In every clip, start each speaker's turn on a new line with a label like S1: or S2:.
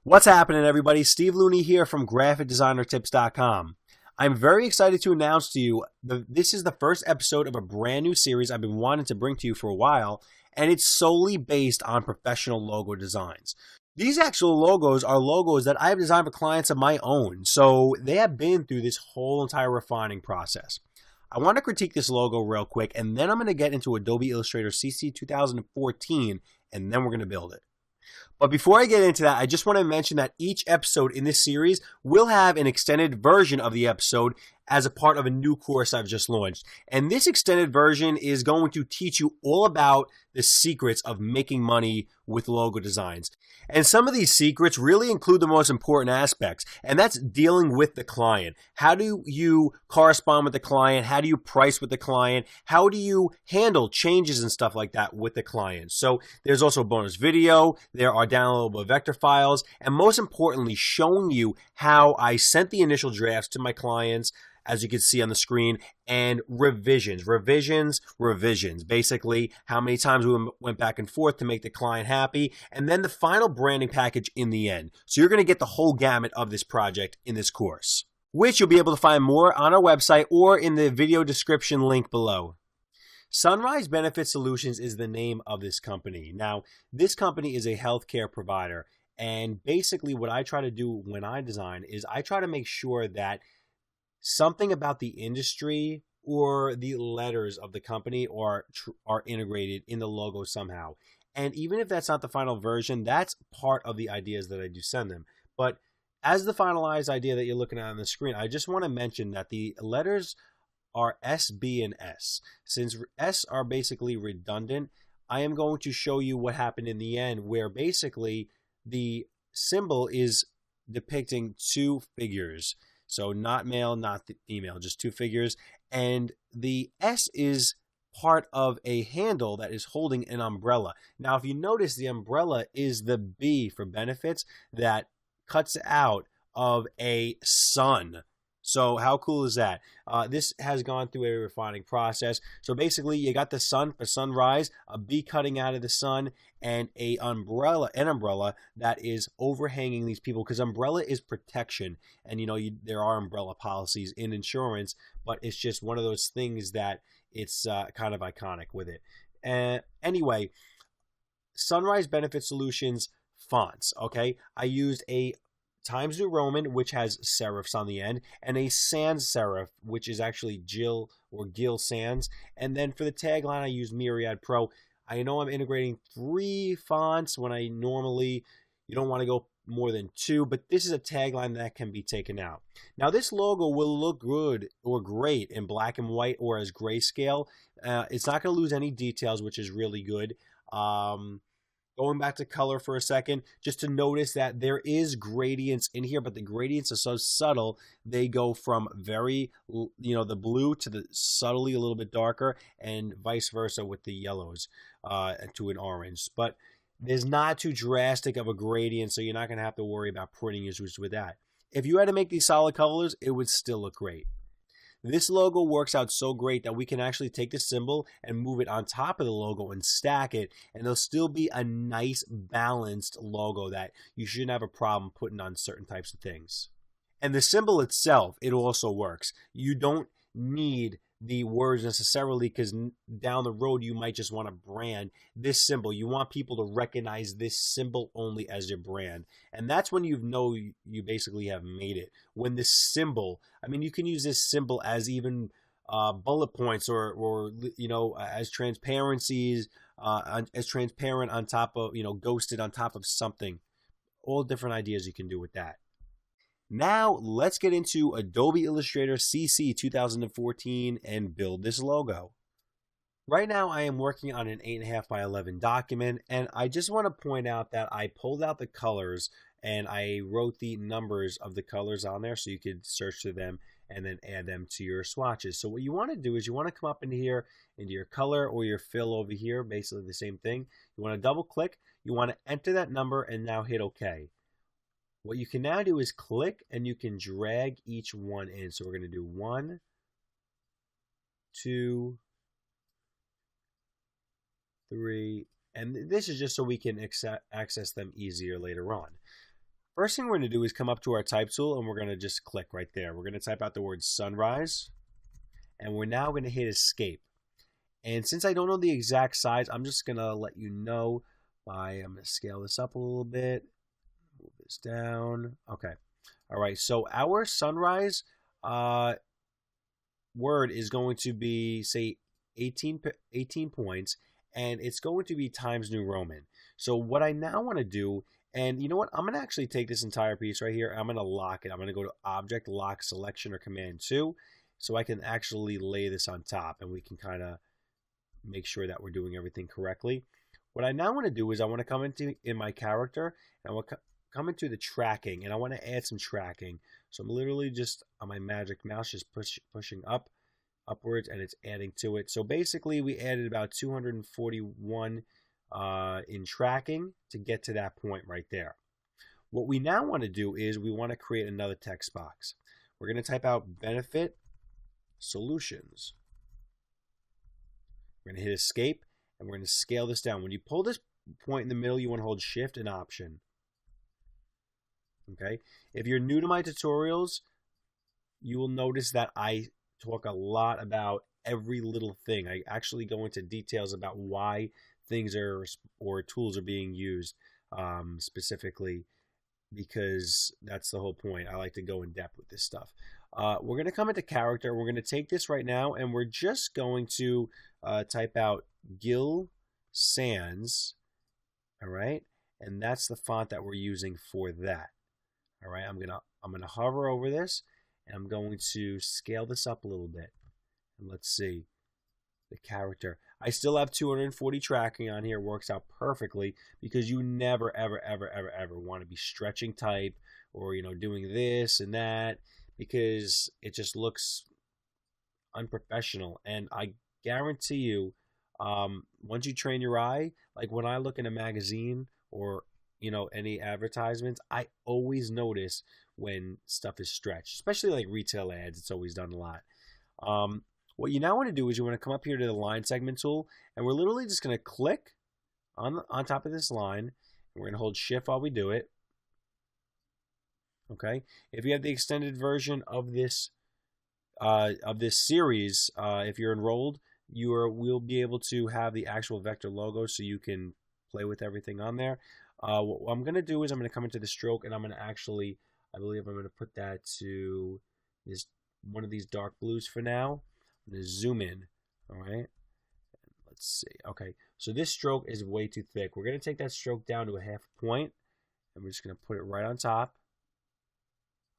S1: What's happening, everybody? Steve Looney here from GraphicDesignerTips.com. I'm very excited to announce to you this is the first episode of a brand new series I've been wanting to bring to you for a while, and it's solely based on professional logo designs. These actual logos are logos that I've designed for clients of my own, so they have been through this whole entire refining process. I want to critique this logo real quick, and then I'm going to get into Adobe Illustrator CC 2014, and then we're going to build it. But before I get into that, I just want to mention that each episode in this series will have an extended version of the episode as a part of a new course I've just launched. And this extended version is going to teach you all about the secrets of making money with logo designs. And some of these secrets really include the most important aspects, and that's dealing with the client. How do you correspond with the client? How do you price with the client? How do you handle changes and stuff like that with the client? So there's also a bonus video, there are downloadable vector files, and most importantly, showing you how I sent the initial drafts to my clients, as you can see on the screen, and revisions. Basically, how many times we went back and forth to make the client happy, and then the final branding package in the end. So you're going to get the whole gamut of this project in this course, which you'll be able to find more on our website or in the video description link below. Sunrise Benefit Solutions is the name of this company. Now, this company is a healthcare provider, and basically what I try to do when I design is I try to make sure that something about the industry or the letters of the company are integrated in the logo somehow. And even if that's not the final version, that's part of the ideas that I do send them. But as the finalized idea that you're looking at on the screen, I just want to mention that the letters are S, B, and S. Since S are basically redundant, I am going to show you what happened in the end, where basically the symbol is depicting two figures. So not male, not female, just two figures. And the S is part of a handle that is holding an umbrella. Now, if you notice, the umbrella is the B for benefits that cuts out of a sun. So how cool is that? This has gone through a refining process. So basically, you got the sun for sunrise, a bee cutting out of the sun, and an umbrella that is overhanging these people, because umbrella is protection. And you know, there are umbrella policies in insurance, but it's just one of those things that it's kind of iconic with it. Anyway, Sunrise Benefit Solutions fonts. Okay, I used a Times New Roman, which has serifs on the end, and a sans serif, which is actually Jill or Gil Sans. And then for the tagline, I use Myriad Pro. I know I'm integrating 3 fonts when I normally, you don't want to go more than 2, but this is a tagline that can be taken out. Now, this logo will look good or great in black and white or as grayscale. It's not going to lose any details, which is really good. Going back to color for a second, just to notice that there is gradients in here, but the gradients are so subtle, they go from very, the blue to the subtly a little bit darker, and vice versa with the yellows to an orange. But there's not too drastic of a gradient, so you're not going to have to worry about printing issues with that. If you had to make these solid colors, it would still look great. This logo works out so great that we can actually take the symbol and move it on top of the logo and stack it, and there'll still be a nice balanced logo that you shouldn't have a problem putting on certain types of things. And the symbol itself, it also works. You don't need the words necessarily, because down the road you might just want to brand this symbol. You want people to recognize this symbol only as your brand, and that's when you know you basically have made it. When this symbol, I mean, you can use this symbol as even bullet points or as transparencies, as transparent on top of, ghosted on top of something. All different ideas you can do with that. Now, let's get into Adobe Illustrator CC 2014 and build this logo. Right now, I am working on an 8.5 by 11 document, and I just want to point out that I pulled out the colors and I wrote the numbers of the colors on there so you could search through them and then add them to your swatches. So what you want to do is you want to come up into here, into your color or your fill over here, basically the same thing. You want to double click, you want to enter that number, and now hit OK. What you can now do is click and you can drag each one in. So we're going to do 1, 2, 3, and this is just so we can access them easier later on. First thing we're going to do is come up to our type tool, and we're going to just click right there. We're going to type out the word sunrise, and we're now going to hit escape. And since I don't know the exact size, I'm just going to let you know I'm going to scale this up a little bit, move this down. Okay. All right, so our sunrise word is going to be, say, 18 points, and it's going to be Times New Roman. So what I now want to do, and you know what, I'm going to actually take this entire piece right here, I'm going to lock it. I'm going to go to Object, Lock, Selection, or Command 2, so I can actually lay this on top, and we can kind of make sure that we're doing everything correctly. What I now want to do is I want to come in my character, and I want to come into the tracking, and I want to add some tracking. So I'm literally just on my magic mouse, just pushing upwards, and it's adding to it. So basically, we added about 241 in tracking to get to that point right there. What we now want to do is we want to create another text box. We're going to type out Benefit Solutions. We're going to hit Escape, and we're going to scale this down. When you pull this point in the middle, you want to hold Shift and Option. Okay. If you're new to my tutorials, you will notice that I talk a lot about every little thing. I actually go into details about why things or tools are being used specifically, because that's the whole point. I like to go in depth with this stuff. We're going to come into character. We're going to take this right now, and we're just going to type out Gil Sans. All right, and that's the font that we're using for that. All right, I'm gonna hover over this, and I'm going to scale this up a little bit. And let's see the character. I still have 240 tracking on here. Works out perfectly, because you never ever want to be stretching type, or doing this and that, because it just looks unprofessional. And I guarantee you, once you train your eye, like when I look in a magazine or any advertisements, I always notice when stuff is stretched, especially like retail ads. It's always done a lot. What you now want to do is you want to come up here to the line segment tool, and we're literally just going to click on top of this line, and we're going to hold Shift while we do it. Okay. If you have the extended version of this series, if you're enrolled, we'll be able to have the actual vector logo, so you can play with everything on there. What I'm going to do is I'm going to come into the stroke, and I'm going to actually, I believe I'm going to put that to one of these dark blues for now. I'm going to zoom in. All right. Let's see. Okay. So this stroke is way too thick. We're going to take that stroke down to a half point, and we're just going to put it right on top.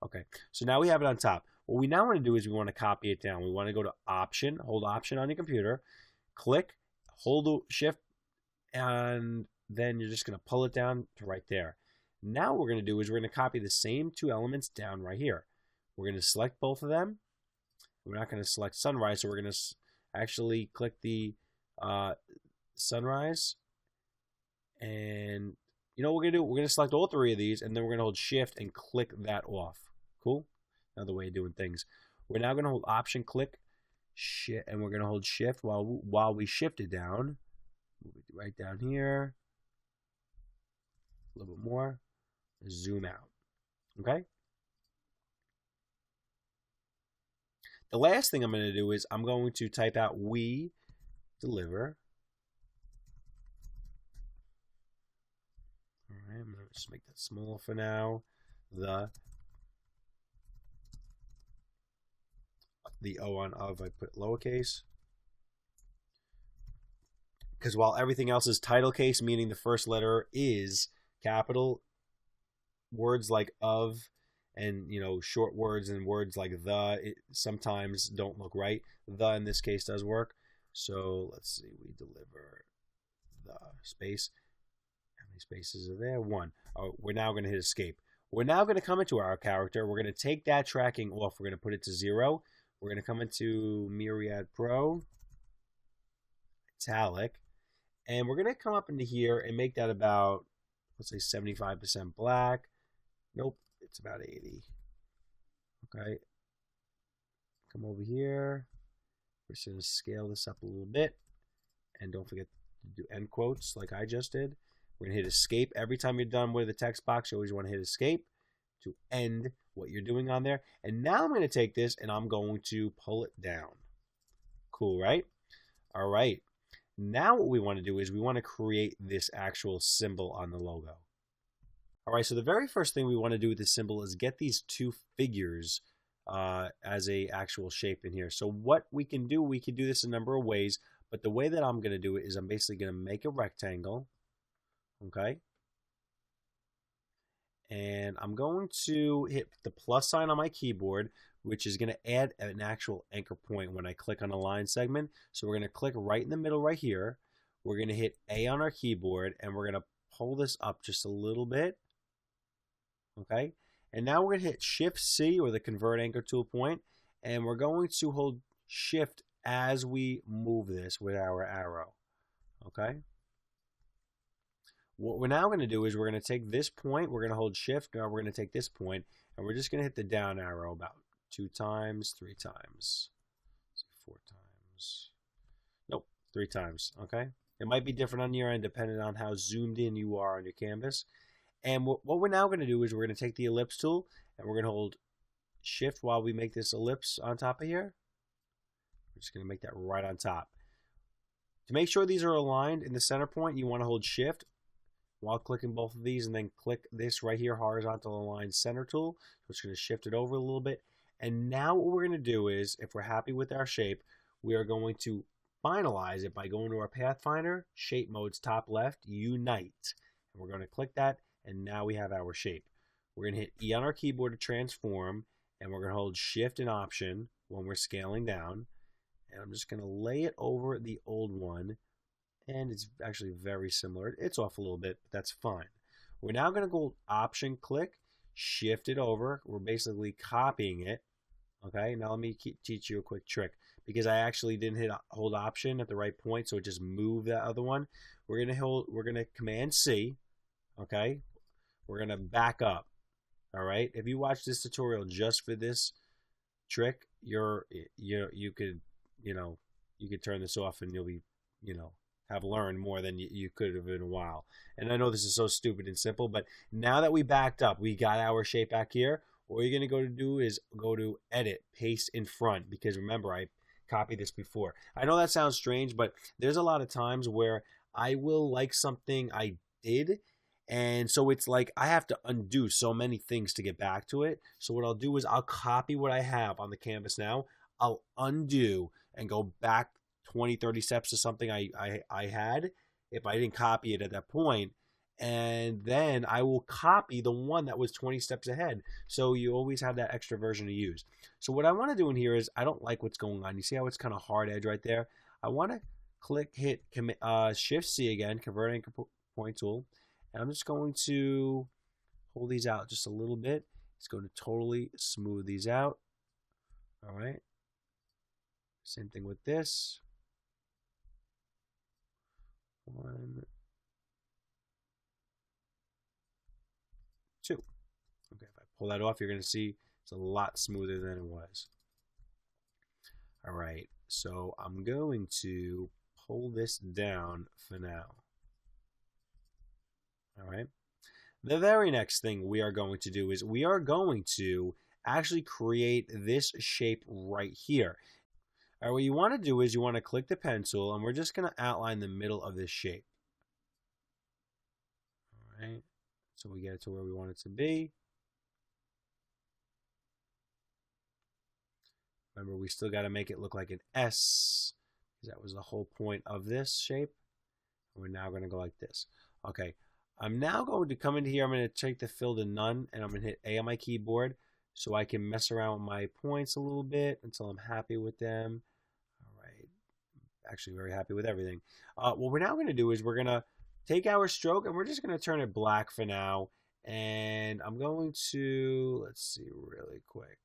S1: Okay. So now we have it on top. What we now want to do is we want to copy it down. We want to go to Option, hold Option on your computer, click, hold Shift, and then you're just going to pull it down to right there. Now what we're going to do is we're going to copy the same two elements down right here. We're going to select both of them. We're not going to select sunrise, so we're going to actually click the sunrise. And you know what we're going to do? We're going to select all three of these, and then we're going to hold Shift and click that off. Cool? Another way of doing things. We're now going to hold Option, click, Shift, and we're going to hold Shift while we shift it down. Move it right down here. A little bit more. Zoom out. Okay? The last thing I'm going to do is I'm going to type out "we deliver." All right, I'm going to just make that small for now. The O on of, I put lowercase. Because while everything else is title case, meaning the first letter is capital, words like of and short words and words like sometimes don't look right. The in this case does work. So let's see, we deliver the space. How many spaces are there? One. Oh, we're now going to hit escape. We're now going to come into our character. We're going to take that tracking off. We're going to put it to 0. We're going to come into Myriad Pro, Italic, and we're going to come up into here and make that about, let's say, 75% black. Nope, it's about 80. Okay. Come over here. We're just going to scale this up a little bit. And don't forget do end quotes like I just did. We're going to hit escape. Every time you're done with the text box, you always want to hit escape to end what you're doing on there. And now I'm going to take this and I'm going to pull it down. Cool, right? All right. Now what we want to do is we want to create this actual symbol on the logo. All right, so the very first thing we want to do with this symbol is get these two figures as a actual shape in here. So what we can do this a number of ways, but the way that I'm going to do it is I'm basically going to make a rectangle, okay? And I'm going to hit the plus sign on my keyboard, which is going to add an actual anchor point when I click on a line segment. So we're going to click right in the middle right here. We're going to hit A on our keyboard, and we're going to pull this up just a little bit. Okay, and now we're going to hit Shift C, or the Convert Anchor Tool point, and we're going to hold Shift as we move this with our arrow. Okay, what we're now going to do is we're going to take this point, we're going to hold Shift, now we're going to take this point, and we're just going to hit the down arrow about 2 times, 3 times, 4 times, nope, 3 times. Okay, it might be different on your end depending on how zoomed in you are on your canvas. And what we're now going to do is we're going to take the ellipse tool and we're going to hold Shift while we make this ellipse on top of here. We're just going to make that right on top. To make sure these are aligned in the center point, you want to hold Shift while clicking both of these and then click this right here, horizontal align center tool. So it's going to shift it over a little bit. And now what we're going to do is, if we're happy with our shape, we are going to finalize it by going to our Pathfinder, Shape Modes, top left, Unite. And we're going to click that. And now we have our shape. We're going to hit E on our keyboard to transform, and we're going to hold Shift and Option when we're scaling down. And I'm just going to lay it over the old one, and it's actually very similar. It's off a little bit, but that's fine. We're now going to go Option, click, shift it over. We're basically copying it. Okay, now let me teach you a quick trick, because I actually didn't hit hold Option at the right point, so it just moved that other one. We're going to Command C. Okay. We're going to back up, all right? If you watch this tutorial just for this trick, you could turn this off and you'll be, have learned more than you could have in a while. And I know this is so stupid and simple, but now that we backed up, we got our shape back here. All you're going to go to do is go to Edit, Paste in Front, because remember, I copied this before. I know that sounds strange, but there's a lot of times where I will like something I did, and so it's like I have to undo so many things to get back to it. So what I'll do is I'll copy what I have on the canvas now. I'll undo and go back 20, 30 steps to something I had if I didn't copy it at that point. And then I will copy the one that was 20 steps ahead. So you always have that extra version to use. So what I want to do in here is, I don't like what's going on. You see how it's kind of hard edge right there? I want to hit Shift C again, Convert Anchor Point Tool. And I'm just going to pull these out just a little bit. It's going to totally smooth these out. All right. Same thing with this. 1, 2. Okay, if I pull that off, you're going to see it's a lot smoother than it was. All right, so I'm going to pull this down for now. All right. The very next thing we are going to do is we are going to actually create this shape right here. All right, what you want to do is you want to click the pencil, and we're just going to outline the middle of this shape. All right, so we get it to where we want it to be. Remember, we still got to make it look like an S, because that was the whole point of this shape. We're now going to go like this. Okay. I'm now going to come into here. I'm going to take the fill to none, and I'm going to hit A on my keyboard so I can mess around with my points a little bit until I'm happy with them. All right. Actually, very happy with everything. What we're now going to do is we're going to take our stroke, and we're just going to turn it black for now. And I'm going to, let's see really quick.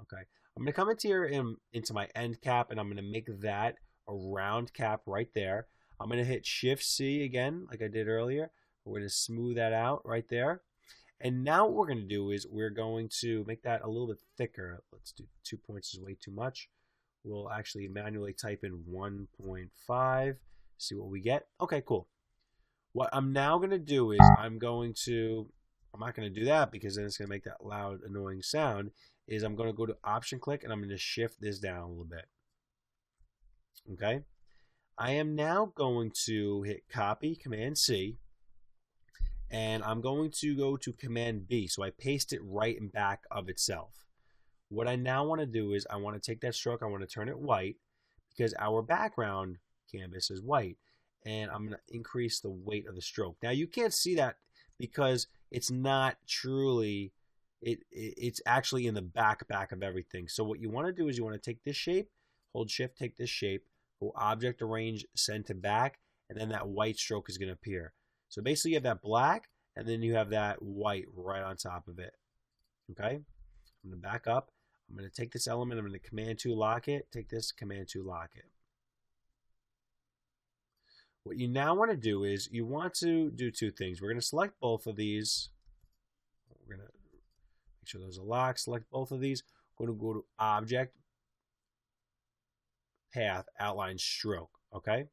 S1: Okay. I'm going to come into here into my end cap, and I'm going to make that a round cap right there. I'm going to hit Shift C again, like I did earlier. We're going to smooth that out right there. And now what we're going to do is we're going to make that a little bit thicker. Let's do 2 points is way too much. We'll actually manually type in 1.5 See what we get. Okay, cool. What I'm now going to do is I'm not going to do that because then it's going to make that loud, annoying sound, is I'm going to go to Option click and I'm going to shift this down a little bit. Okay. I am now going to hit copy, Command C, and I'm going to go to Command B. So I paste it right in back of itself. What I now want to do is I want to take that stroke, I want to turn it white because our background canvas is white. And I'm going to increase the weight of the stroke. Now you can't see that because it's not truly, it's actually in the back of everything. So what you want to do is you want to take this shape, hold shift, take this shape, go object, arrange, send to back, and then that white stroke is going to appear. So basically you have that black and then you have that white right on top of it. Okay, I'm going to back up. I'm going to take this element, I'm going to Command 2 lock it, take this, Command 2 lock it. What you now want to do is you want to do two things. We're going to select both of these. We're going to make sure those are locked. Select both of these. We're going to go to Object, Path, Outline, Stroke. Okay?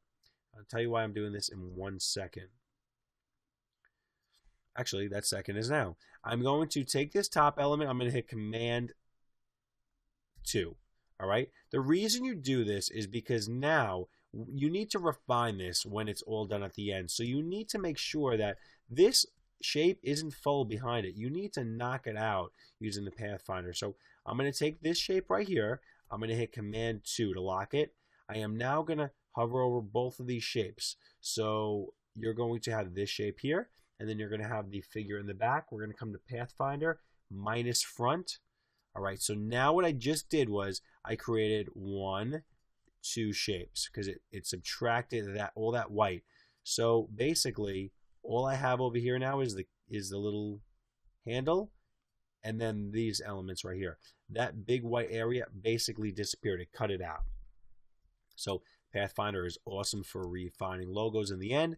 S1: I'll tell you why I'm doing this in 1 second. Actually, that second is now. I'm going to take this top element. I'm going to hit Command 2. All right? The reason you do this is because now you need to refine this when it's all done at the end. So you need to make sure that this shape isn't full behind it. You need to knock it out using the Pathfinder. So I'm going to take this shape right here. I'm going to hit Command 2 to lock it. I am now going to hover over both of these shapes. So you're going to have this shape here, and then you're going to have the figure in the back. We're going to come to Pathfinder, minus front. All right, so now what I just did was I created 1, 2 shapes because it subtracted all that white. So basically all I have over here now is the little handle and then these elements right here. That big white area basically disappeared. It cut it out. So Pathfinder is awesome for refining logos in the end.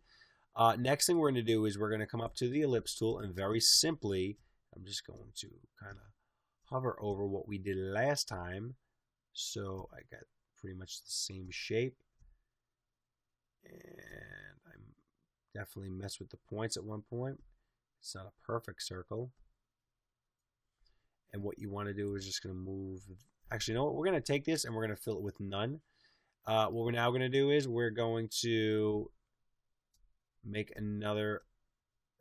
S1: Next thing we're going to do is we're going to come up to the ellipse tool and very simply I'm just going to kind of hover over what we did last time. So I got pretty much the same shape, and I definitely messed with the points at one point. It's not a perfect circle, and what you want to do is just going to move. Actually, you know what? We're going to take this and we're going to fill it with none. What we're now going to do is we're going to make another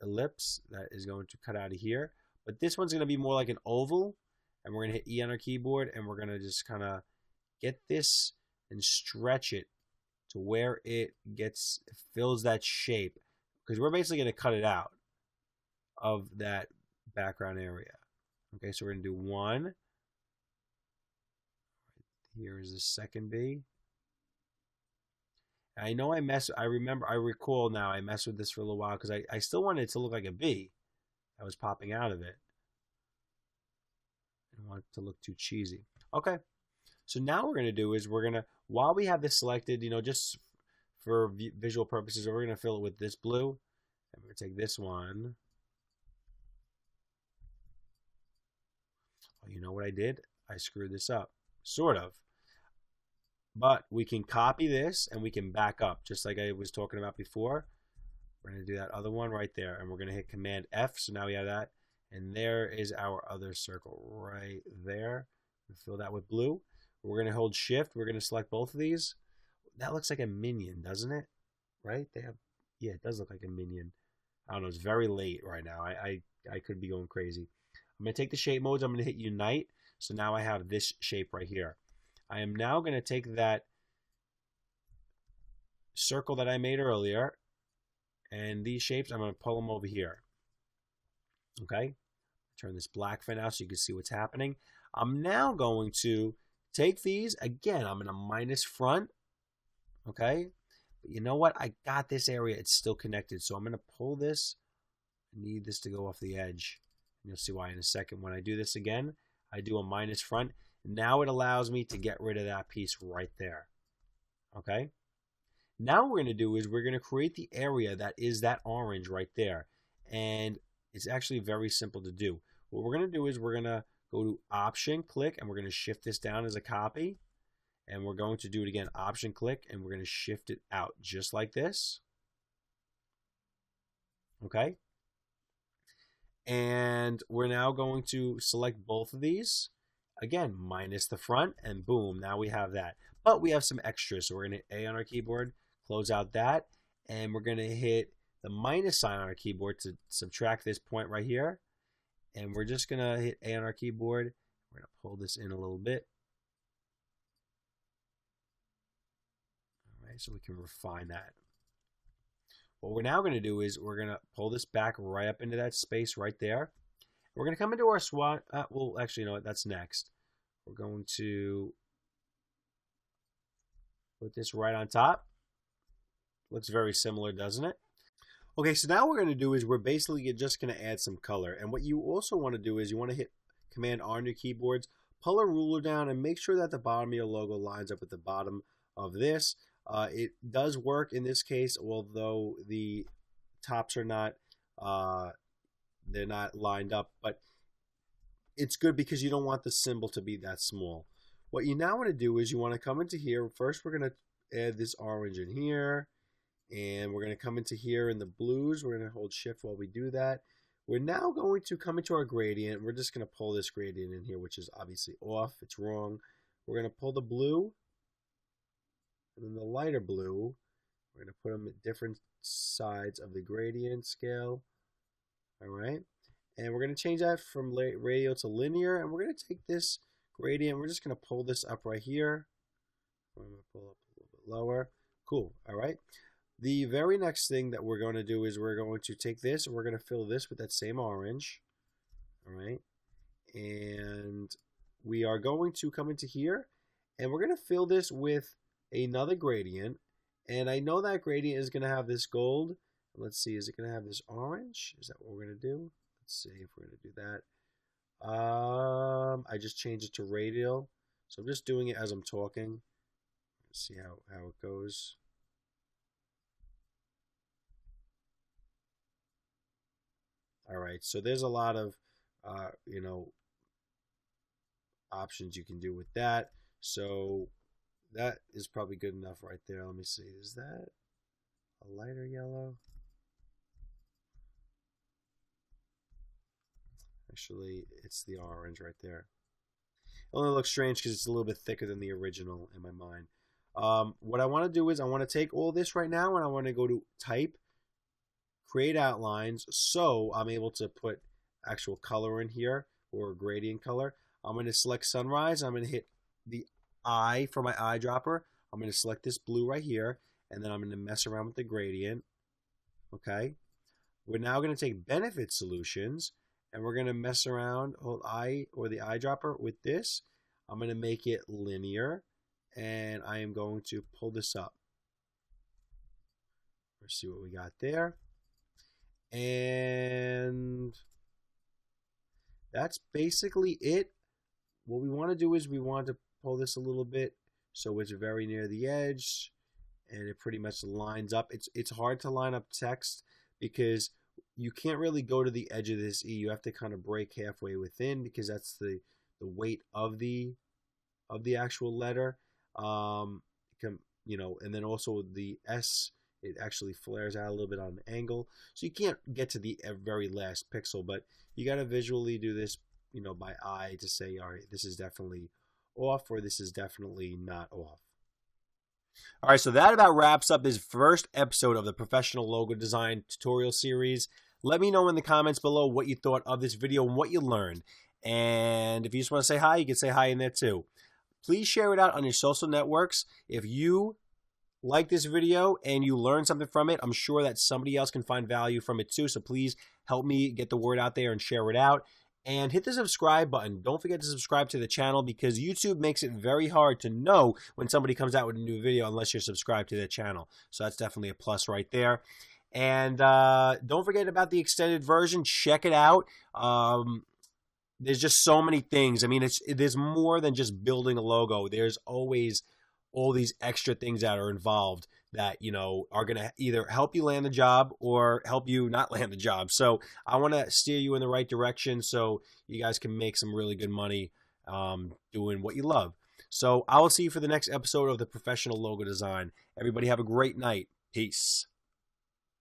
S1: ellipse that is going to cut out of here, but this one's going to be more like an oval, and we're going to hit E on our keyboard and we're going to just kind of get this and stretch it to where it fills that shape, because we're basically going to cut it out of that background area. Okay, so we're going to do 1. Here is the second B. And I know I recall now I messed with this for a little while because I still wanted it to look like a B that was popping out of it. I didn't want it to look too cheesy. Okay. So now what we're going to do is we're going to, while we have this selected, just for visual purposes, we're going to fill it with this blue. And we're going to take this one. Oh, you know what I did? I screwed this up. Sort of. But we can copy this and we can back up, just like I was talking about before. We're going to do that other one right there. And we're going to hit Command F. So now we have that. And there is our other circle right there. We'll fill that with blue. We're going to hold shift. We're going to select both of these. That looks like a minion, doesn't it? Right? Yeah, it does look like a minion. I don't know. It's very late right now. I could be going crazy. I'm going to take the shape modes. I'm going to hit unite. So now I have this shape right here. I am now going to take that circle that I made earlier, and these shapes, I'm going to pull them over here. Okay? Turn this black for now so you can see what's happening. I'm now going to take these. Again, I'm going to minus front. Okay? But you know what? I got this area. It's still connected. So I'm going to pull this. I need this to go off the edge. And you'll see why in a second. When I do this again, I do a minus front. Now it allows me to get rid of that piece right there. Okay? Now what we're going to do is we're going to create the area that is that orange right there. And it's actually very simple to do. What we're going to do is we're going to go to Option, click, and we're going to shift this down as a copy. And we're going to do it again, Option click, and we're going to shift it out just like this. Okay. And we're now going to select both of these. Again, minus the front, and boom, now we have that. But we have some extras, so we're going to hit A on our keyboard, close out that, and we're going to hit the minus sign on our keyboard to subtract this point right here. And we're just going to hit A on our keyboard. We're going to pull this in a little bit. All right, so we can refine that. What we're now going to do is we're going to pull this back right up into that space right there. We're going to come into our swatch. Well, actually, you know what? That's next. We're going to put this right on top. Looks very similar, doesn't it? Okay, so now what we're going to do is we're basically just going to add some color. And what you also want to do is you want to hit Command R on your keyboards, pull a ruler down, and make sure that the bottom of your logo lines up with the bottom of this. It does work in this case, although the tops are not they're not lined up, but it's good because you don't want the symbol to be that small. What you now want to do is you want to come into here. First, we're going to add this orange in here, and we're going to come into here in the blues. We're going to hold shift while we do that. We're now going to come into our gradient. We're just going to pull this gradient in here, which is obviously off. It's wrong. We're going to pull the blue, and then the lighter blue. We're going to put them at different sides of the gradient scale. All right. And we're going to change that from radial to linear. And we're going to take this gradient. We're just going to pull this up right here. I'm going to pull up a little bit lower. Cool. All right. The very next thing that we're going to do is we're going to take this and we're going to fill this with that same orange. All right. And we are going to come into here and we're going to fill this with another gradient. And I know that gradient is going to have this gold. Let's see, is it going to have this orange? Is that what we're going to do? Let's see if we're going to do that. I just changed it to radial. So I'm just doing it as I'm talking. Let's see how it goes. All right, so there's a lot of, options you can do with that. So that is probably good enough right there. Let me see, is that a lighter yellow? Actually, it's the orange right there. It only looks strange because it's a little bit thicker than the original in my mind. What I want to do is I want to take all this right now and I want to go to Type, Create Outlines, so I'm able to put actual color in here or gradient color. I'm going to select Sunrise. I'm going to hit the eye for my eyedropper. I'm going to select this blue right here, and then I'm going to mess around with the gradient. Okay. We're now going to take Benefit Solutions, and we're going to mess around, hold eye or the eyedropper with this. I'm going to make it linear, and I am going to pull this up. Let's see what we got there. And that's basically it. What we want to do is we want to pull this a little bit so it's very near the edge, and it pretty much lines up. It's hard to line up text because you can't really go to the edge of this E. You have to kind of break halfway within because that's the weight of the actual letter. And then also the S, it actually flares out a little bit on an angle. So you can't get to the very last pixel, but you got to visually do this, by eye to say, all right, this is definitely off or this is definitely not off. All right, so that about wraps up this first episode of the Professional Logo Design tutorial series. Let me know in the comments below what you thought of this video and what you learned. And if you just want to say hi, you can say hi in there too. Please share it out on your social networks. If you like this video and you learned something from it, I'm sure that somebody else can find value from it too. So please help me get the word out there and share it out. And hit the subscribe button. Don't forget to subscribe to the channel because YouTube makes it very hard to know when somebody comes out with a new video unless you're subscribed to their channel. So that's definitely a plus right there. And don't forget about the extended version. Check it out. There's just so many things. I mean, there's more than just building a logo. There's always all these extra things that are involved that, are going to either help you land the job or help you not land the job. So I want to steer you in the right direction so you guys can make some really good money doing what you love. So I will see you for the next episode of the Professional Logo Design. Everybody have a great night. Peace.